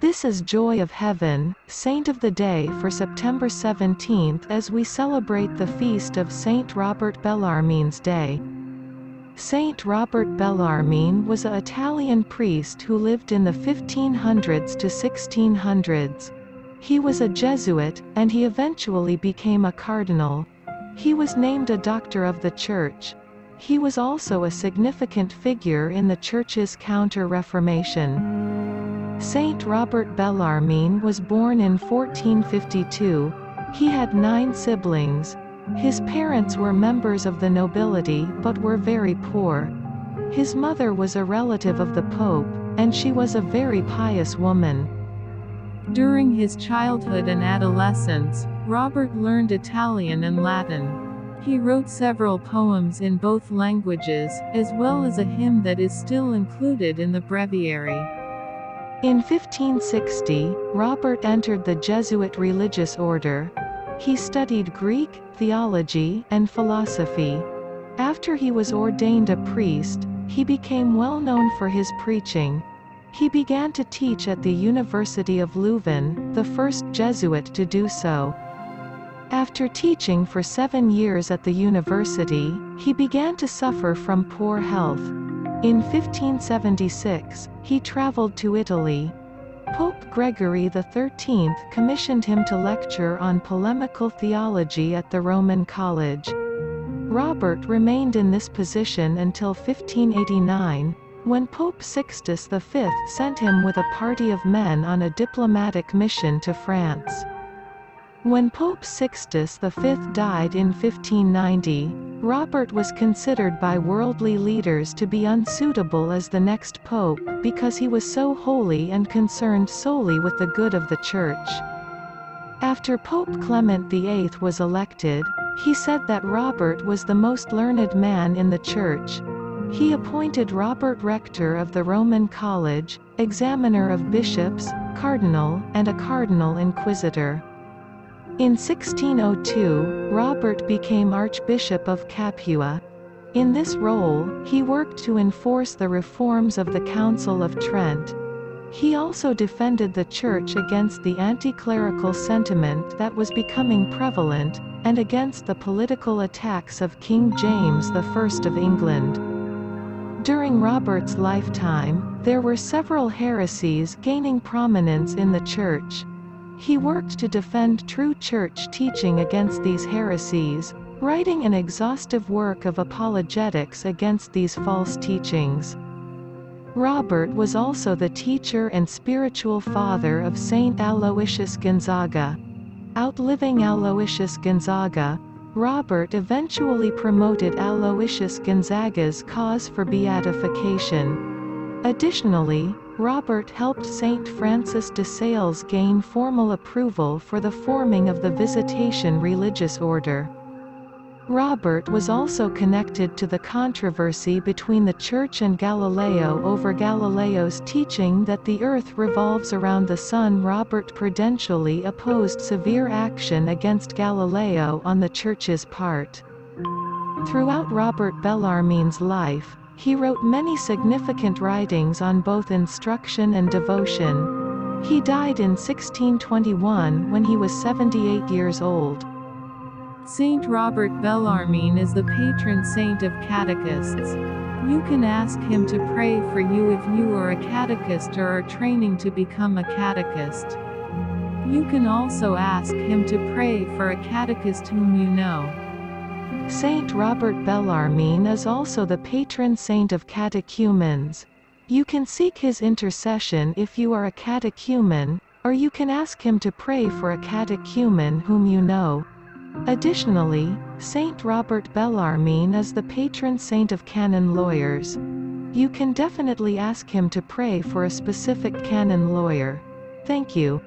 This is Joy of Heaven, Saint of the Day for September 17th as we celebrate the feast of Saint Robert Bellarmine's Day. Saint Robert Bellarmine was an Italian priest who lived in the 1500s to 1600s. He was a Jesuit, and he eventually became a cardinal. He was named a Doctor of the Church. He was also a significant figure in the Church's Counter-Reformation. Saint Robert Bellarmine was born in 1452. He had 9 siblings. His parents were members of the nobility but were very poor. His mother was a relative of the Pope, and she was a very pious woman. During his childhood and adolescence, Robert learned Italian and Latin. He wrote several poems in both languages, as well as a hymn that is still included in the Breviary. In 1560, Robert entered the Jesuit religious order. He studied Greek, theology, and philosophy. After he was ordained a priest, he became well known for his preaching. He began to teach at the University of Leuven, the first Jesuit to do so. After teaching for 7 years at the university, he began to suffer from poor health. In 1576, he traveled to Italy. Pope Gregory XIII commissioned him to lecture on polemical theology at the Roman College. Robert remained in this position until 1589, when Pope Sixtus V sent him with a party of men on a diplomatic mission to France. When Pope Sixtus V died in 1590, Robert was considered by worldly leaders to be unsuitable as the next pope because he was so holy and concerned solely with the good of the Church. After Pope Clement VIII was elected, he said that Robert was the most learned man in the Church. He appointed Robert rector of the Roman College, examiner of bishops, cardinal, and a cardinal inquisitor. In 1602, Robert became Archbishop of Capua. In this role, he worked to enforce the reforms of the Council of Trent. He also defended the Church against the anti-clerical sentiment that was becoming prevalent, and against the political attacks of King James I of England. During Robert's lifetime, there were several heresies gaining prominence in the Church. He worked to defend true Church teaching against these heresies, writing an exhaustive work of apologetics against these false teachings. Robert was also the teacher and spiritual father of Saint Aloysius Gonzaga. Outliving Aloysius Gonzaga, Robert eventually promoted Aloysius Gonzaga's cause for beatification. Additionally, Robert helped Saint Francis de Sales gain formal approval for the forming of the Visitation religious order. Robert was also connected to the controversy between the Church and Galileo over Galileo's teaching that the Earth revolves around the Sun. Robert prudentially opposed severe action against Galileo on the Church's part. Throughout Robert Bellarmine's life, he wrote many significant writings on both instruction and devotion. He died in 1621 when he was 78 years old. Saint Robert Bellarmine is the patron saint of catechists. You can ask him to pray for you if you are a catechist or are training to become a catechist. You can also ask him to pray for a catechist whom you know. Saint Robert Bellarmine is also the patron saint of catechumens. You can seek his intercession if you are a catechumen, or you can ask him to pray for a catechumen whom you know. Additionally, Saint Robert Bellarmine is the patron saint of canon lawyers. You can definitely ask him to pray for a specific canon lawyer. Thank you.